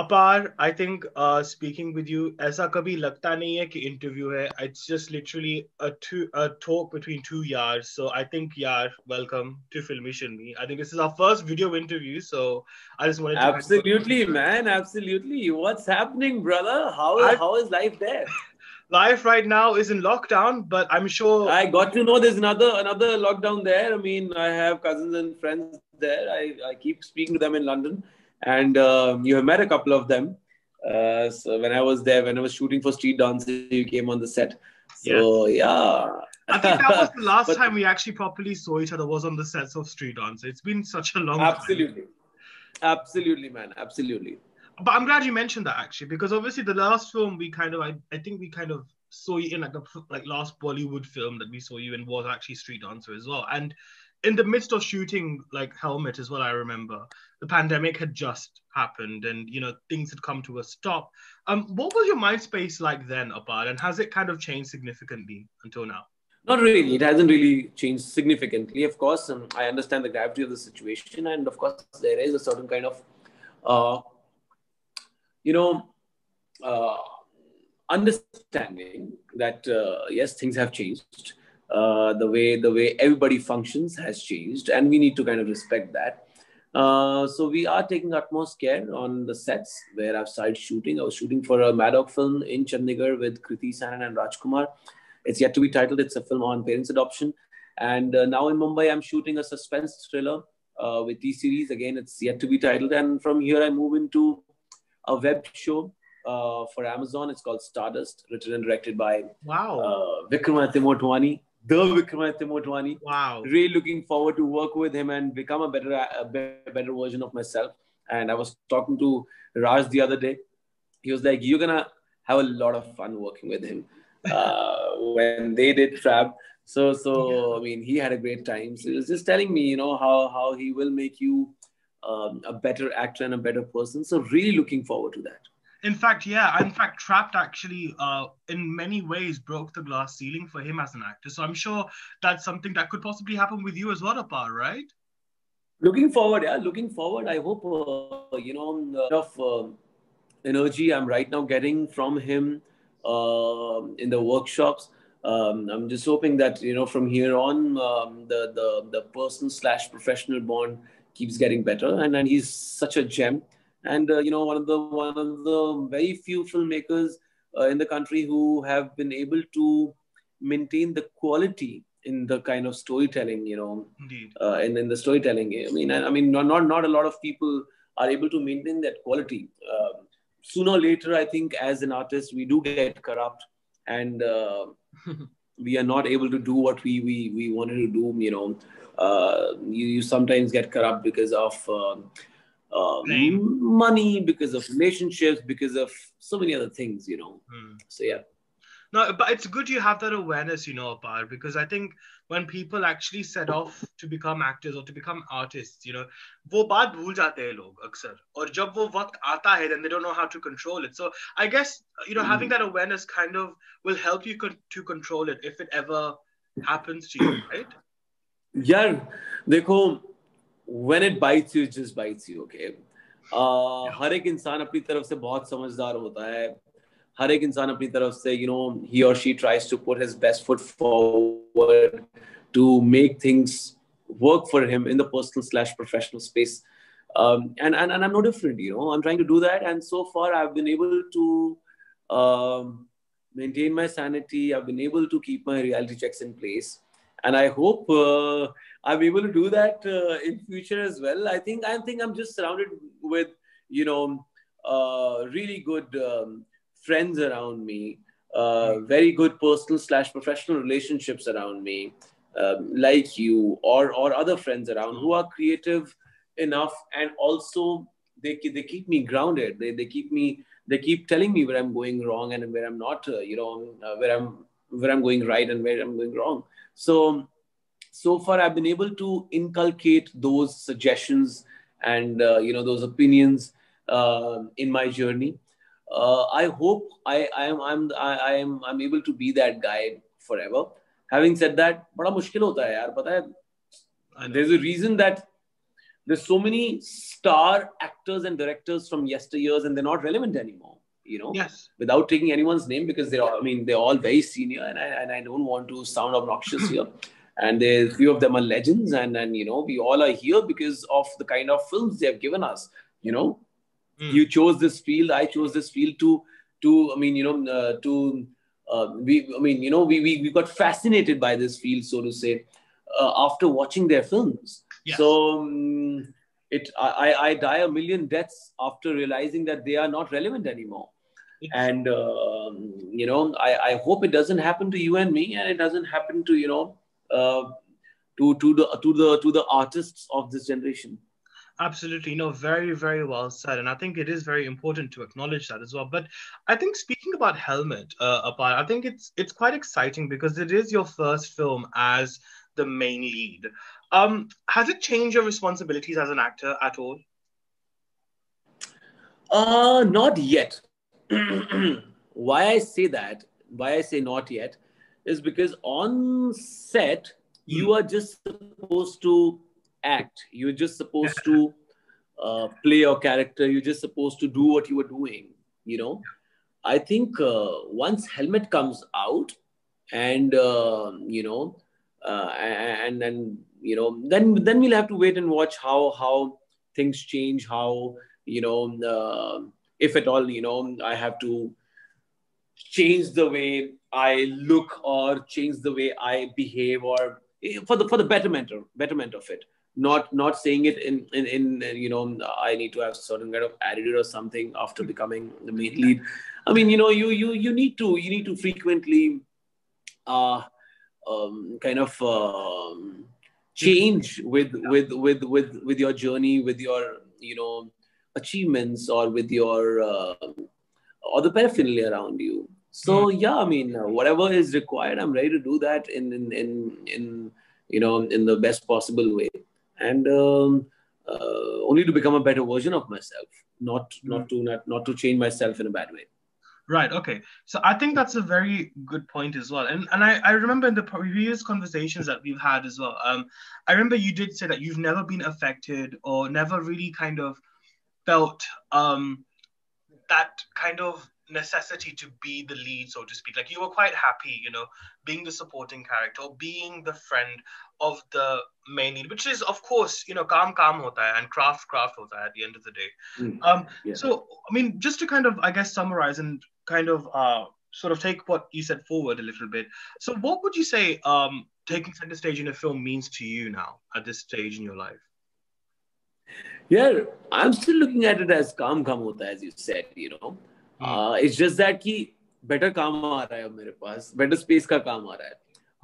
Apar, I think speaking with you, ऐसा कभी लगता नहीं है कि interview है. It's just literally a talk between two yars. So I think yaar, welcome to Filme Shilmy. I think this is our first video interview, so I just wanted to kind of. Absolutely, man. Absolutely. What's happening, brother? I, How is life there? life right now is in lockdown, but I'm sure. I got to know there's another lockdown there. I mean, I have cousins and friends there. I keep speaking to them in London, and you have met a couple of them. So when I was there, when I was shooting for Street Dancer, you came on the set. So yeah. I think that was the last But time we actually properly saw each other was on the sets of Street Dancer. It's been such a long absolutely. time. Absolutely, man. Absolutely. But I'm glad you mentioned that actually, because obviously the last film we kind of, I think we kind of saw you in like the last Bollywood film that we saw you in was actually Street Dancer as well. And in the midst of shooting like Helmet as well, I remember the pandemic had just happened and things had come to a stop. What was your mind space like then, Apart, and has it kind of changed significantly until now? Not really. It hasn't really changed significantly. Of course, I understand the gravity of the situation, and of course, there is a certain kind of, uh, understanding that yes, things have changed. The way everybody functions has changed, and we need to kind of respect that. So we are taking utmost care on the sets where I've started shooting. I was shooting for a Maddock film in Chandigarh with Kriti Sanan and Rajkumar. It's yet to be titled. It's a film on parents' adoption. And now in Mumbai, I'm shooting a suspense thriller with T-Series. Again, it's yet to be titled. And from here, I move into a web show for Amazon. It's called Stardust, written and directed by Vikramaditya Motwane. The Vikramaditya Motwane. Wow. Really looking forward to work with him and become a better version of myself. And I was talking to Raj the other day. He was like, you're going to have a lot of fun working with him. When they did Trap. So I mean, he had a great time. So he was just telling me, how he will make you a better actor and a better person. So really looking forward to that. In fact, Trapped actually, in many ways, broke the glass ceiling for him as an actor. So I'm sure that's something that could possibly happen with you as well, Apar, right? Looking forward, yeah. Looking forward. I hope, enough energy I'm right now getting from him in the workshops. I'm just hoping that from here on the person / professional bond keeps getting better, and he's such a gem, and one of the very few filmmakers in the country who have been able to maintain the quality in the kind of storytelling, in the storytelling. I mean, not a lot of people are able to maintain that quality. Sooner or later, I think as an artist, we do get corrupt and we are not able to do what we wanted to do. You sometimes get corrupt because of money, because of relationships, because of so many other things, So, yeah. No, but it's good you have that awareness, Apar, because I think when people actually set off to become actors or to become artists, वो बात भूल जाते हैं लोग अक्सर, और जब वो वक्त आता है, then they don't know how to control it. So I guess, having that awareness kind of will help you to control it if it ever happens to you, right? Yeah, देखो, when it bites you, it just bites you, okay? हर एक इंसान अपनी तरफ से बहुत समझदार होता है. हर एक इंसान अपनी तरफ से, he or she tries to put his best foot forward to make things work for him in the personal / professional space. And I'm no different, I'm trying to do that. And so far, I've been able to maintain my sanity. I've been able to keep my reality checks in place. And I hope I'm able to do that in future as well. I think I'm just surrounded with, really good friends around me, very good personal / professional relationships around me, like you or other friends around who are creative enough, and also they keep me grounded. They keep telling me where I'm going wrong and where I'm not, where I'm going right and where I'm going wrong. So far I've been able to inculcate those suggestions and those opinions in my journey. I hope I'm able to be that guy forever. Having said that, बड़ा मुश्किल होता है यार, पता है. There's a reason that there's so many star actors and directors from yesteryears, and they're not relevant anymore. Yes. Without taking anyone's name, because they're all very senior, and I don't want to sound obnoxious here. And there's few of them are legends, and we all are here because of the kind of films they have given us. You chose this field, I chose this field to we got fascinated by this field, so to say, after watching their films. Yes. So I die a million deaths after realizing that they are not relevant anymore. And I hope it doesn't happen to you and me, and it doesn't happen to the artists of this generation. Absolutely, very, very well said. And I think it is very important to acknowledge that as well. But I think speaking about Helmet, I think it's quite exciting because it is your first film as the main lead. Has it changed your responsibilities as an actor at all? Not yet. Why I say that, why I say not yet, is because on set, you are just supposed to act. You're just supposed to play your character. You're just supposed to do what you were doing. I think once Helmet comes out, and then we'll have to wait and watch how things change. How if at all I have to change the way I look or change the way I behave, or for the betterment of it. Not saying it in I need to have certain kind of attitude or something after becoming the main lead. I mean, you need to frequently kind of change with your journey, with your achievements, or with your or the paraphernalia around you. So yeah, I mean, whatever is required, I'm ready to do that in the best possible way, and only to become a better version of myself, not to change myself in a bad way. Right. Okay. So I think that's a very good point as well. And I remember in the previous conversations that we've had as well, I remember you did say that you've never been affected or never really kind of felt that kind of necessity to be the lead, so to speak. Like you were quite happy, being the supporting character, or being the friend of the main lead, which is, of course, kaam hota hai and craft hota hai at the end of the day. So, I mean, just to kind of, I guess, summarize and kind of sort of take what you said forward a little bit. So what would you say taking center stage in a film means to you now at this stage in your life? Yeah, I'm still looking at it as काम hota, as you said. It's just that कि better काम आ रहा है मेरे पास, better space का काम आ रहा है.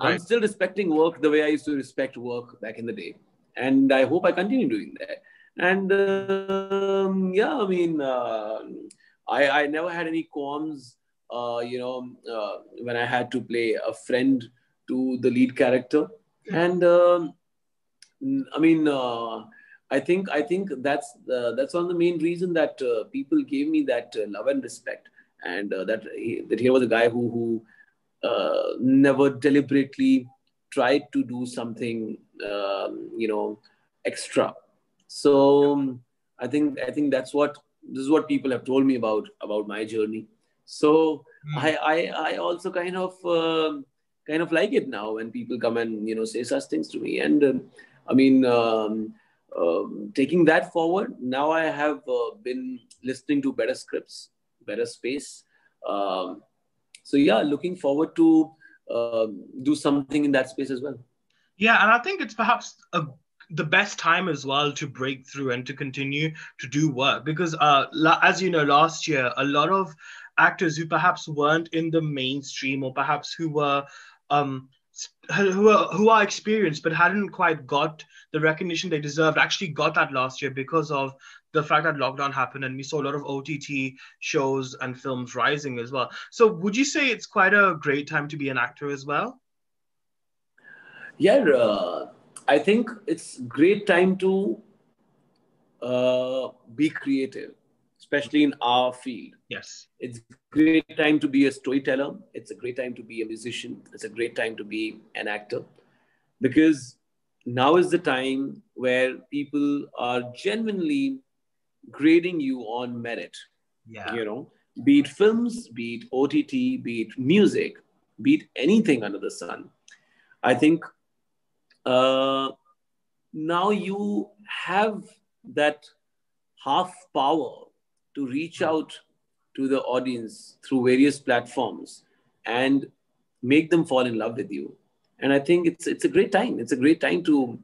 I'm still respecting work the way I used to respect work back in the day, and I hope I continue doing that. And yeah, I mean, I never had any qualms, when I had to play a friend to the lead character, and I mean. I think that's one of the main reason that people gave me that love and respect, and that here was a guy who never deliberately tried to do something extra. So I think this is what people have told me about my journey. So I also kind of like it now when people come and say such things to me, and I mean. Taking that forward, now I have been listening to better scripts, better space. So yeah, looking forward to do something in that space as well. Yeah, and I think it's perhaps the best time as well to break through and to continue to do work because, as you know, last year a lot of actors who perhaps weren't in the mainstream or perhaps who were who are experienced but hadn't quite got the recognition they deserved actually got that last year because of the fact that lockdown happened and we saw a lot of OTT shows and films rising as well. So would you say it's quite a great time to be an actor as well? Yeah, I think it's great time to be creative, especially in our field. Yes. It's a great time to be a storyteller. It's a great time to be a musician. It's a great time to be an actor because now is the time where people are genuinely grading you on merit. Yeah. You know, be it films, be it OTT, be it music, be it anything under the sun. I think uh, now you have that half power to reach Mm. out to the audience through various platforms and make them fall in love with you. And I think it's a great time. It's a great time to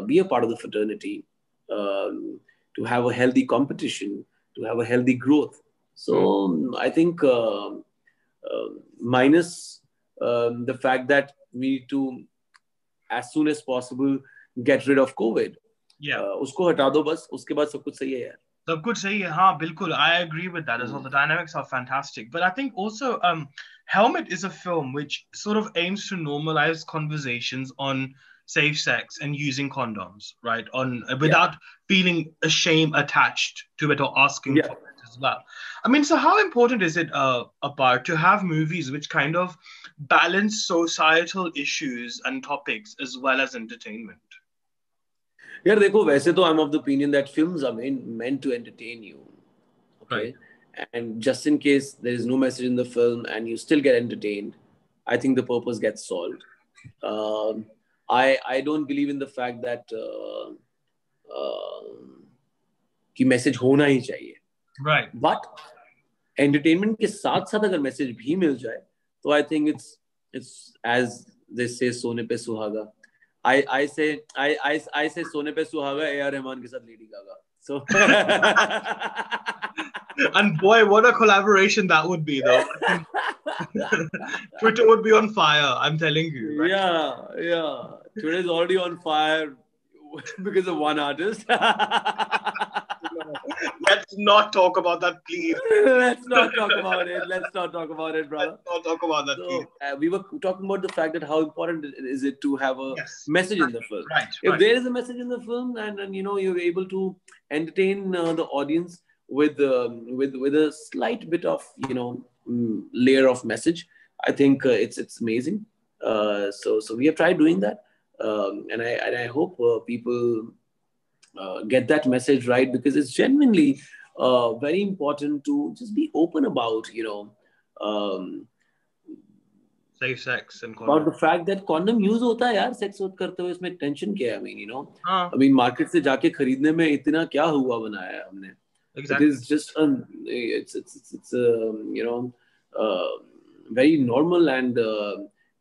be a part of the fraternity, to have a healthy competition, to have a healthy growth. Mm. So I think minus the fact that we need to as soon as possible get rid of COVID. Yeah. उसको हटा दो बस उसके बाद सब कुछ सही है यार. सब कुछ सही है हाँ बिल्कुल I agree with that as well. Hmm. The dynamics are fantastic, but I think also Helmet is a film which sort of aims to normalize conversations on safe sex and using condoms, right? On Yeah. without feeling a shame attached to it or asking Yeah. for it as well. I mean, so how important is it, apart to have movies which kind of balance societal issues and topics as well as entertainment? यार देखो वैसे तो I'm of the opinion that films are meant to entertain you. Right. Okay. And just in case there is no message in the film and you still get entertained, I think the purpose gets solved. Um, I don't believe in the fact that कि message होना ही चाहिए. Right. But entertainment के साथ साथ अगर message भी मिल जाए तो I think it's as they say सोने पे सुहागा. आई से सोने पे सुहागा ए आर रहमान के साथ Lady Gaga. So and boy, what a collaboration that would be, though. Twitter would be on fire, I'm telling you. Right? Yeah. Twitter is already on fire because of one artist. Let's not talk about that, please. Let's not talk about it. Let's not talk about it, brother. Let's not talk about that, please. So we were talking about the fact that how important is it to have a message in the film. Right. If there is a message in the film and you know you're able to entertain the audience with a slight bit of layer of message, I think it's amazing. So we have tried doing that, and I hope people get that message right, because it's genuinely very important to just be open about um, safe sex and condom. about the fact that condom use होता है यार sex करते हुए. इसमें tension क्या है? I mean market से जाके खरीदने में इतना क्या हुआ बनाया है हमने. Exactly. It is just it's very normal, and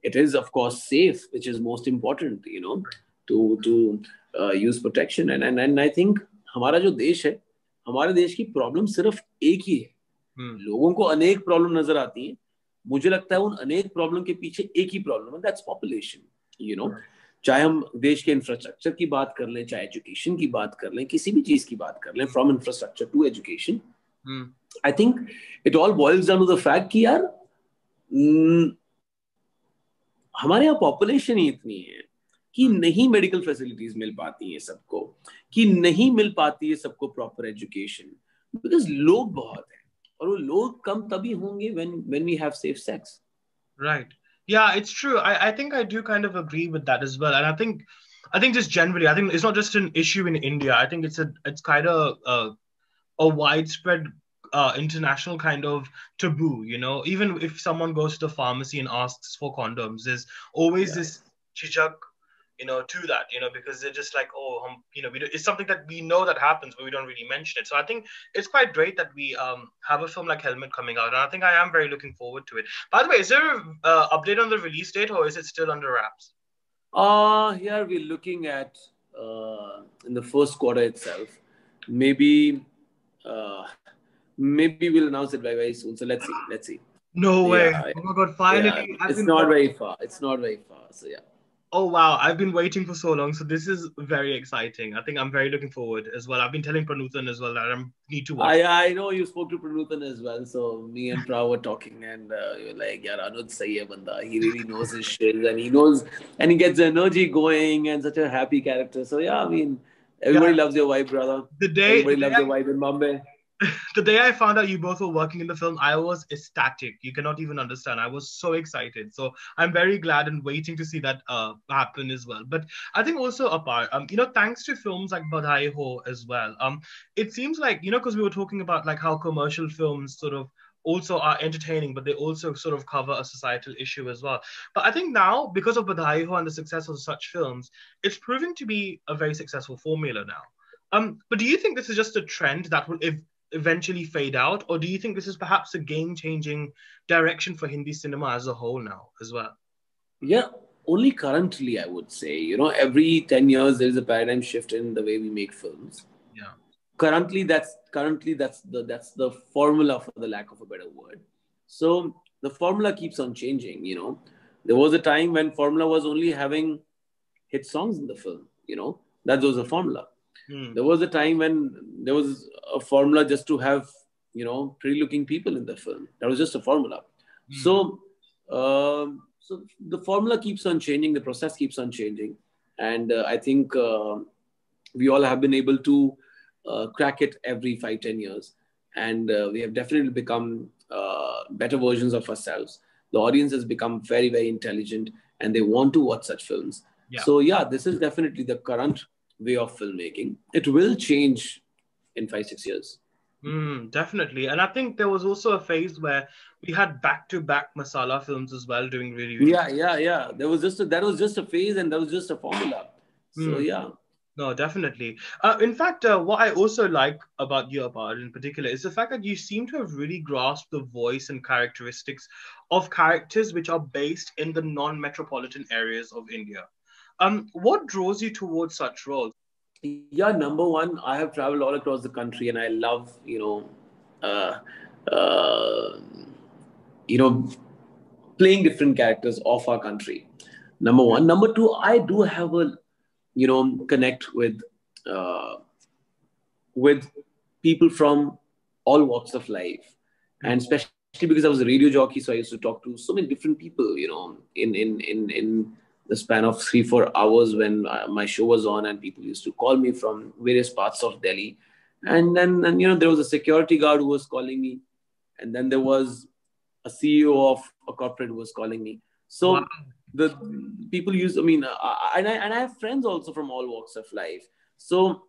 it is of course safe, which is most important, to use protection. And I think हमारा जो देश है, हमारे देश की प्रॉब्लम सिर्फ एक ही है. लोगों को अनेक प्रॉब्लम नजर आती हैं. मुझे लगता है उन अनेक प्रॉब्लम के पीछे एक ही प्रॉब्लम है, दैट्स पॉपुलेशन. चाहे हम देश के इंफ्रास्ट्रक्चर की बात कर लें, चाहे एजुकेशन की बात कर लें, किसी भी चीज की बात कर लें, from infrastructure to education, I think it all boils down to the fact कि यार हमारे यहाँ पॉपुलेशन ही इतनी है कि नहीं मेडिकल फैसिलिटीज मिल पाती हैं सबको, कि नहीं मिल पाती है सबको प्रॉपर एजुकेशन, बिकॉज लोग बहुत हैं और वो लोग कम तभी होंगे when we have safe sex. Right. Yeah, it's true. I think I do kind of agree with that as well. And I think just generally, I think it's not just an issue in India. I think it's kind of a widespread international kind of taboo, even if someone goes to the pharmacy and asks for condoms, there's always this chijak, to that, because they're just like, oh, it's something that we know that happens, but we don't really mention it. So I think it's quite great that we have a film like Helmet coming out, and I think I am very looking forward to it. By the way, is there an update on the release date, or is it still under wraps? Here we're looking at in the first quarter itself. Maybe we'll announce it very soon. So let's see. No way! Oh my God! Finally, it's not very far. So yeah. Oh wow, I've been waiting for so long, so this is very exciting. I think I'm very looking forward as well. I've been telling Pranuthan as well that I need to watch. I know you spoke to Pranuthan as well, so me and Pra were talking, and you're like, "Yaar, Anuj sahi hai banda. He really knows his shit, and he knows, and he gets the energy going, and such a happy character." So yeah, I mean, everybody loves your vibe, brother. Everybody loves your vibe in Bombay. The day I found out you both were working in the film, I was ecstatic. You cannot even understand. I was so excited. So I'm very glad and waiting to see that happen as well. But I think also apart, thanks to films like Badhai Ho as well, it seems like, because we were talking about like how commercial films sort of also are entertaining, but they also sort of cover a societal issue as well. But I think now, because of Badhai Ho and the success of such films, it's proving to be a very successful formula now. But do you think this is just a trend that will eventually fade out, or do you think this is perhaps a game-changing direction for Hindi cinema as a whole now as well? Yeah, only currently I would say. Every 10 years there is a paradigm shift in the way we make films. Yeah. Currently that's the formula, for the lack of a better word. So the formula keeps on changing. There was a time when formula was only having hit songs in the film. That was a formula. There was a time when there was a formula just to have pretty looking people in the film. That was just a formula. So so the formula keeps on changing, the process keeps on changing, and I think we all have been able to crack it every 5-10 years, and we have definitely become better versions of ourselves. The audience has become very, very intelligent, and they want to watch such films. Yeah. So yeah, this is definitely the current way of filmmaking. It will change in 5-6 years. Definitely. And I think there was also a phase where we had back-to-back masala films as well doing really, really Yeah. That was just a phase, and that was just a formula. So well. yeah. No, definitely. In fact, what I also like about you, Abad, in particular, is the fact that you seem to have really grasped the voice and characteristics of characters which are based in the non-metropolitan areas of India. What draws you towards such roles? Yeah, number one, I have traveled all across the country, and I love, uh, uh, you know, playing different characters of our country. Number one. Number two, I do have a, connect uh, with people from all walks of life, and especially because I was a radio jockey, so I used to talk to so many different people, in the span of 3-4 hours when my show was on, and people used to call me from various parts of Delhi, and then there was a security guard who was calling me, and then there was a CEO of a corporate who was calling me. Wow. So the people use, I mean, and I have friends also from all walks of life. So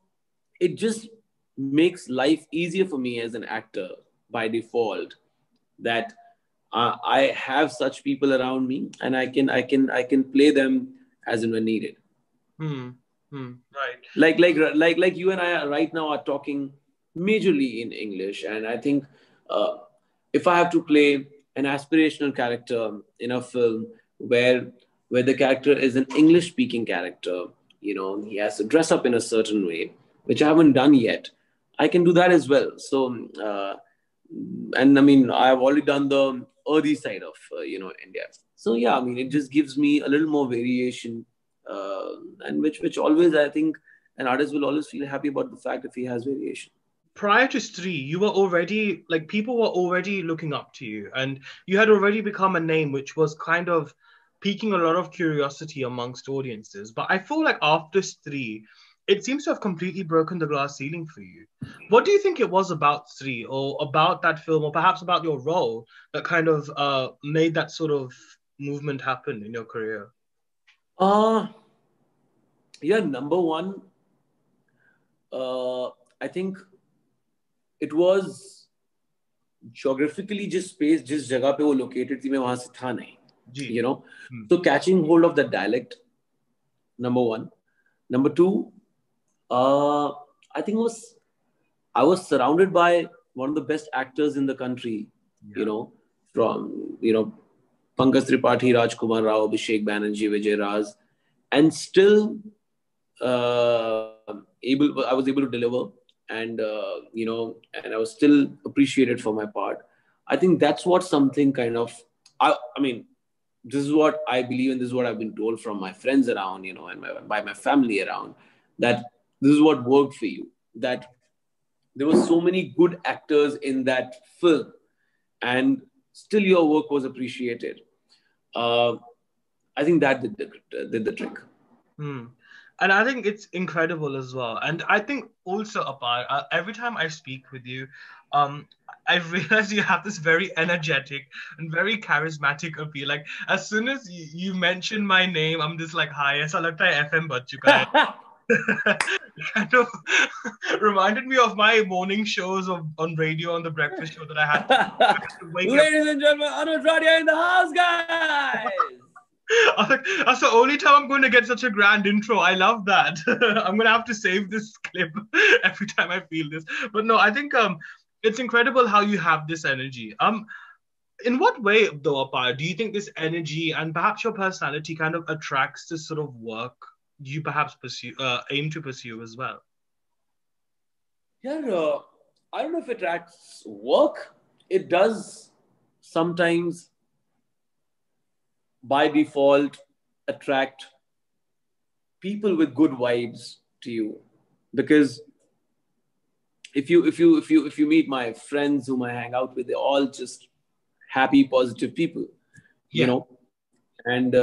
it just makes life easier for me as an actor by default, that I have such people around me, and I can play them as and when needed. Right. Like you and I right now are talking majorly in English, and I think uh, if I have to play an aspirational character in a film where the character is an English speaking character, he has to dress up in a certain way, which I haven't done yet. I can do that as well. So and I mean, I've already done the earthy side of India. So yeah, I mean, it just gives me a little more variation, and which always, I think, an artist will always feel happy about the fact if he has variation. Prior to Stree, you were already like people were already looking up to you, and you had already become a name which was kind of piquing a lot of curiosity amongst audiences. But I feel like after Stree, it seems to have completely broken the glass ceiling for you. What do you think it was about Stree, or about that film, or perhaps about your role that kind of made that sort of movement happen in your career? Uh yeah, number one, I think it was geographically just space, जिस जगह पे वो located थी, मैं वहां से था नहीं. जी. So catching hold of the dialect, number one. Number two, I think I was surrounded by one of the best actors in the country, from Pankaj Tripathi, Rajkumar Rao, Abhishek Banerjee, Vijay Raj, and still I was able to deliver, and and I was still appreciated for my part. I think that's what something kind of, I mean, this is what I believe, and this is what I've been told from my friends around, and by my family around, that this is what worked for you. That there were so many good actors in that film, and still your work was appreciated. Uh, I think that did the trick. Hmm. And I think it's incredible as well. And I think also, Apar, every time I speak with you, um, I realized you have this very energetic and very charismatic appeal. Like as soon as you mention my name, I'm just like, hi, aisa lagta hai FM bach chuka hai. Kind of reminded me of my morning shows on radio on the breakfast show that I had to wake up. Ladies and gentlemen, Anuj Radia in the house, guys. I was like, that's the only time I'm going to get such a grand intro. I love that. I'm going to have to save this clip every time I feel this. But no, I think it's incredible how you have this energy. In what way, though, Apar, do you think this energy and perhaps your personality kind of attracts this sort of work you perhaps aim to pursue as well? Yeah, I don't know if it attracts work. It does sometimes by default attract people with good vibes to you, because if you meet my friends whom I hang out with, they're all just happy, positive people, you know, and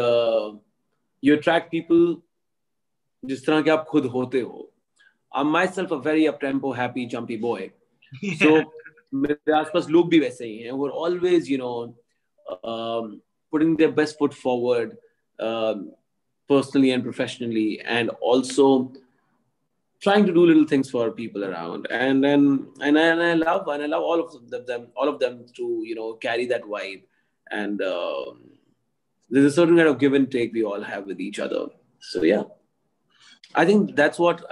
you attract people जिस तरह के आप खुद होते हो. I'm myself a very up-tempo, happy, jumpy boy. Yeah. So मेरे आसपास लोग भी वैसे ही हैं. We're always, putting their best foot forward, personally and professionally, and also trying to do little things for people around. And I love all of them to carry that vibe. And there's a certain kind of give and take we all have with each other. So yeah. I think that's what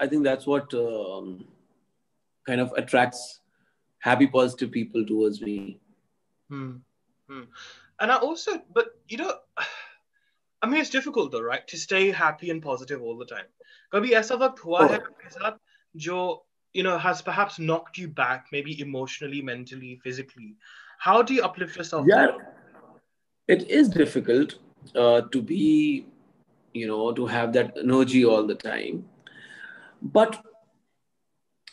kind of attracts happy, positive people towards me. And I also, but I mean, it's difficult though, right? To stay happy and positive all the time. कभी ऐसा वक्त हुआ है आपके साथ जो has perhaps knocked you back, maybe emotionally, mentally, physically? How do you uplift yourself? Yeah, it is difficult to be. To have that energy all the time. But,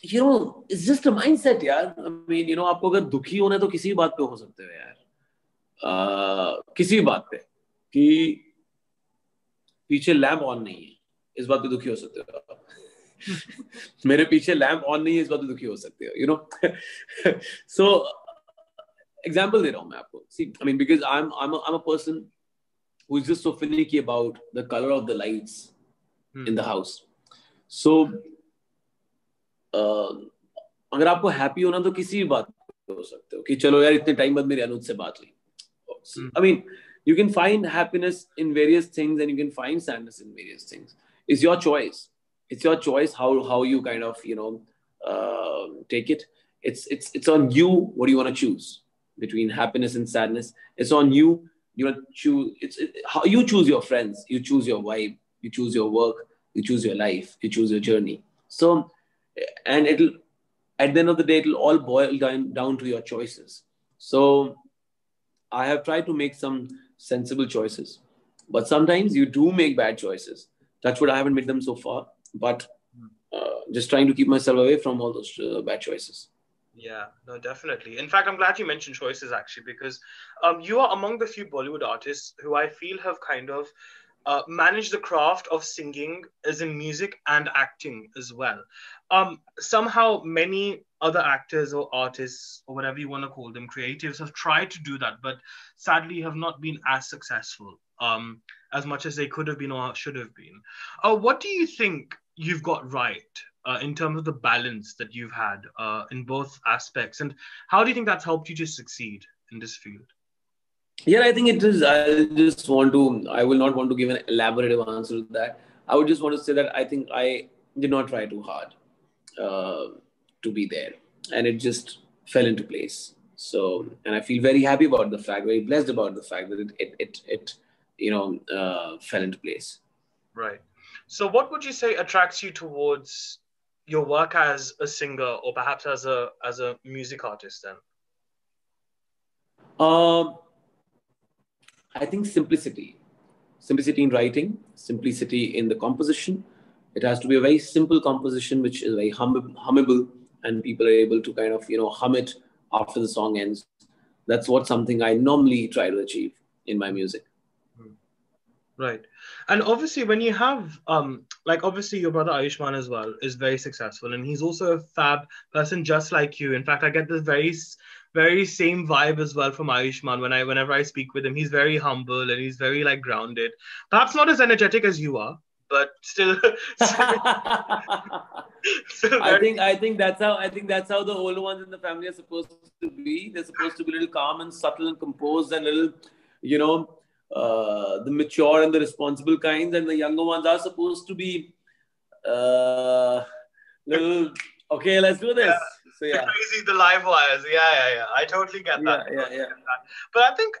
it's just a mindset, yaar. I mean, आपको अगर दुखी होना है तो किसी बात पे हो सकते हो यार. किसी बात पे कि पीछे लैंप ऑन नहीं है, इस बात पे दुखी हो सकते हो. मेरे पीछे लैंप ऑन नहीं है, इस बात पे दुखी हो सकते हो. So, example दे रहा हूँ मैं आपको. See, I mean, because I'm a person who is just so finicky about the color of the lights in the house. So, अगर आपको happy होना तो किसी भी बात पे हो सकते हो कि चलो यार इतने टाइम बाद मेरी अनुज से बात हुई. I mean, you can find happiness in various things and you can find sadness in various things. It's your choice. It's your choice how you kind of take it. It's on you. What do you want to choose between happiness and sadness? It's on you. You want to choose. How you choose your friends. You choose your vibe. You choose your work. You choose your life. You choose your journey. So, and it'll at the end of the day, it'll all boil down to your choices. So, I have tried to make some sensible choices, but sometimes you do make bad choices. That's what I haven't made them so far, but just trying to keep myself away from all those bad choices. Yeah, no, definitely. In fact, I'm glad you mentioned choices actually, because you are among the few Bollywood artists who I feel have kind of managed the craft of singing as in music and acting as well. Somehow many other actors or artists or whatever you want to call them, creatives, have tried to do that, but sadly have not been as successful as much as they could have been or should have been. What do you think you've got right in terms of the balance that you've had in both aspects? And how do you think that's helped you to succeed in this field? Yeah, I think it is. I will not want to give an elaborative answer to that. I would just want to say that I think I did not try too hard to be there. And it just fell into place. So, and I feel very happy about the fact, very blessed about the fact that it fell into place. Right. So what would you say attracts you towards your work as a singer or perhaps as a music artist then? I think simplicity in writing, simplicity in the composition. It has to be a very simple composition, which is very hummable, and people are able to kind of, hum it after the song ends. That's something I normally try to achieve in my music. Right. And obviously when you have like obviously your brother Ayushman as well is very successful and he's also a fab person just like you. In fact, I get this very same vibe as well from Ayushman whenever I speak with him. He's very humble and he's very like grounded. Perhaps not as energetic as you are, but still still, still very I think that's how the older ones in the family are supposed to be. They're supposed to be a little calm and subtle and composed and little, you know, the mature and the responsible kinds, and the younger ones are supposed to be uh, little. Okay, let's do yeah, this. So the yeah, crazy, the live wires. Yeah. I totally get that. yeah, I yeah, totally yeah. get that. But I think,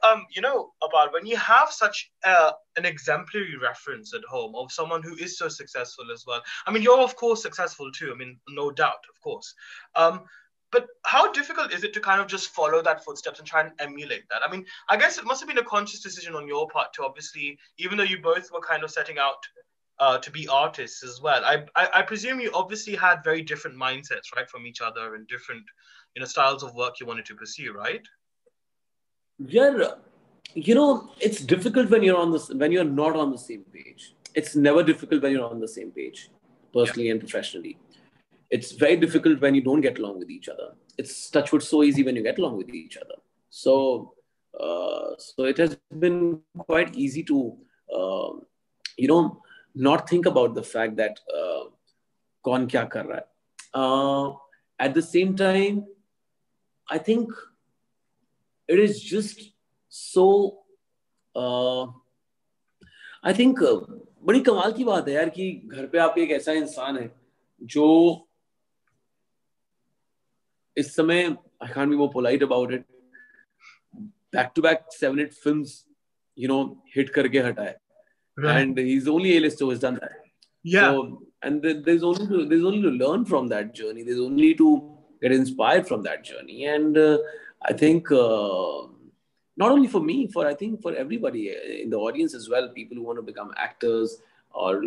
Apar, when you have such an exemplary reference at home of someone who is so successful as well. I mean, you're of course successful too. I mean, no doubt, of course. Um, but how difficult is it to kind of just follow that footsteps and try and emulate that? I mean, I guess it must have been a conscious decision on your part to obviously, even though you both were kind of setting out to be artists as well. I presume you obviously had very different mindsets, right, from each other and different, styles of work you wanted to pursue, right? Yeah, it's difficult when you're not on the same page. It's never difficult when you're on the same page, Yeah. personally and professionally. It's very difficult when you don't get along with each other. It's touchwood so easy when you get along with each other. So, so it has been quite easy to, uh, you know, not think about the fact that कौन क्या कर रहा है. At the same time, I think it is just so. Uh, I think बड़ी कमाल की बात है यार कि घर पे आप एक ऐसा इंसान है जो इस समय I can't be more polite about it. Back to back 7-8 films, hit करके हटा है, Right. and he's the only A-lister who has done that. Yeah. So, and there's only to learn from that journey. There's only to get inspired from that journey, and I think not only for me, for I think for everybody in the audience as well, people who want to become actors or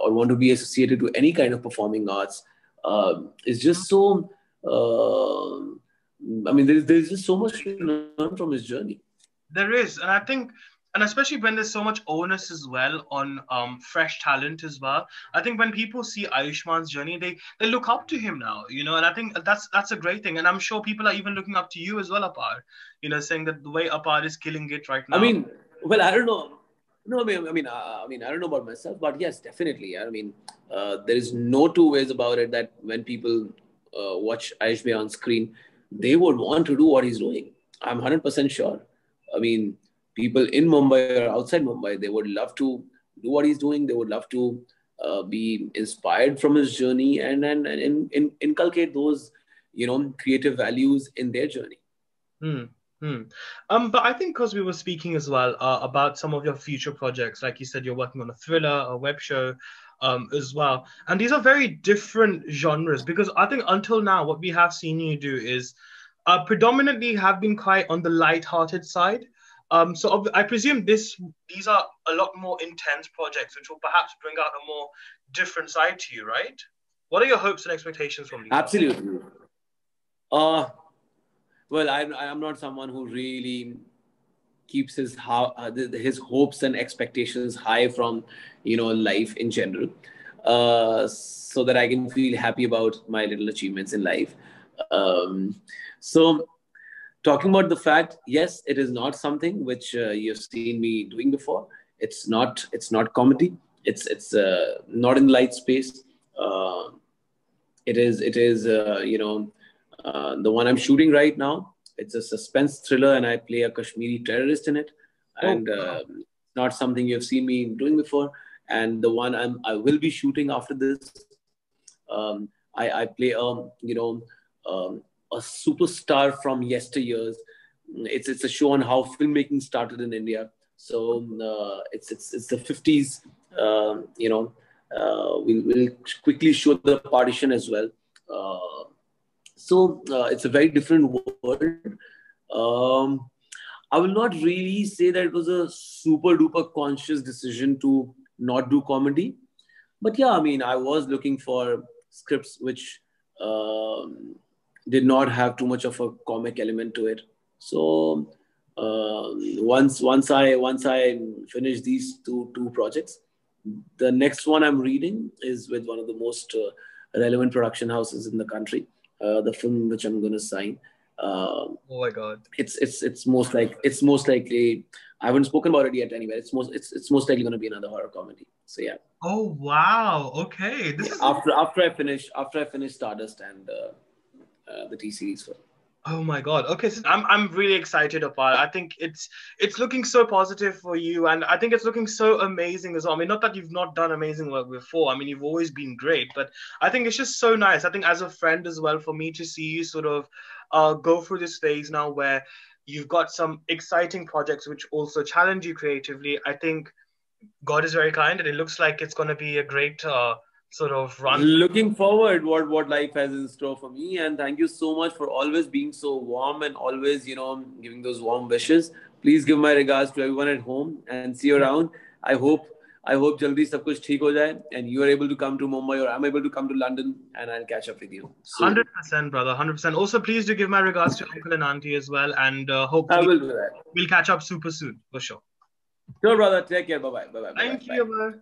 or want to be associated to any kind of performing arts, is just so. I mean, there's just so much to learn from his journey. There is, and I think, and especially when there's so much onus as well on fresh talent as well. I think when people see Ayushman's journey, they look up to him now, and I think that's a great thing. And I'm sure people are even looking up to you as well, Apar. Saying that the way Apar is killing it right I now. mean, well, I don't know. No, I don't know about myself, but yes, definitely. I mean, there is no two ways about it that when people watch Ayush Bhai on screen, they would want to do what he's doing. I'm 100% sure. I mean, people in Mumbai or outside Mumbai, they would love to do what he's doing. They would love to be inspired from his journey and inculcate those, creative values in their journey. Hmm. Hmm. But I think because we were speaking as well about some of your future projects, like you said, you're working on a thriller, a web show, as well, and these are very different genres. Because I think until now, what we have seen you do is predominantly have been quite on the light-hearted side. So I presume these are a lot more intense projects, which will perhaps bring out a more different side to you, right? What are your hopes and expectations from these projects? Absolutely. Uh, well, I'm not someone who really keeps his hopes and expectations high from life in general, so that I can feel happy about my little achievements in life. So talking about the fact, yes, it is not something which you've seen me doing before. It's not comedy. It's not in the light space. Uh, it is the one I'm shooting right now. It's a suspense thriller, and I play a Kashmiri terrorist in it. Oh, And wow. not something you've seen me doing before. And the one I will be shooting after this, I play a superstar from yesteryears. It's a show on how filmmaking started in India. So it's the 50s. We'll quickly show the partition as well. So it's a very different world. Um, I will not really say that it was a super duper conscious decision to not do comedy. But yeah, I mean, I was looking for scripts which did not have too much of a comic element to it. So Once I finish these two projects, the next one I'm reading is with one of the most relevant production houses in the country. The film which I'm going to sign. Um Oh my God. it's most likely, I haven't spoken about it yet anywhere. It's most likely going to be another horror comedy. So yeah, Oh wow. Okay. This yeah. is After I finish Stardust and the T series film. Oh my God. Okay, so I'm really excited about it. I think it's looking so positive for you, and I think it's looking so amazing as well. I mean, not that you've not done amazing work before. I mean, you've always been great, but I think it's just so nice. I think as a friend as well, for me to see you sort of go through this phase now where you've got some exciting projects which also challenge you creatively. I think God is very kind, and it looks like it's going to be a great sort of run. Looking forward what life has in store for me, and thank you so much for always being so warm and always giving those warm wishes. Please give my regards to everyone at home and see you around. I hope jaldi sab kuch theek ho jaye and you are able to come to Mumbai or I'm able to come to London and I'll catch up with you soon. 100%, brother. 100%. Also, please do give my regards to uncle and auntie as well, and I hopefully will do that. we'll catch up super soon for sure. Sure, brother. Take care. Bye bye. Bye bye. Bye bye. Thank you, Bye. man.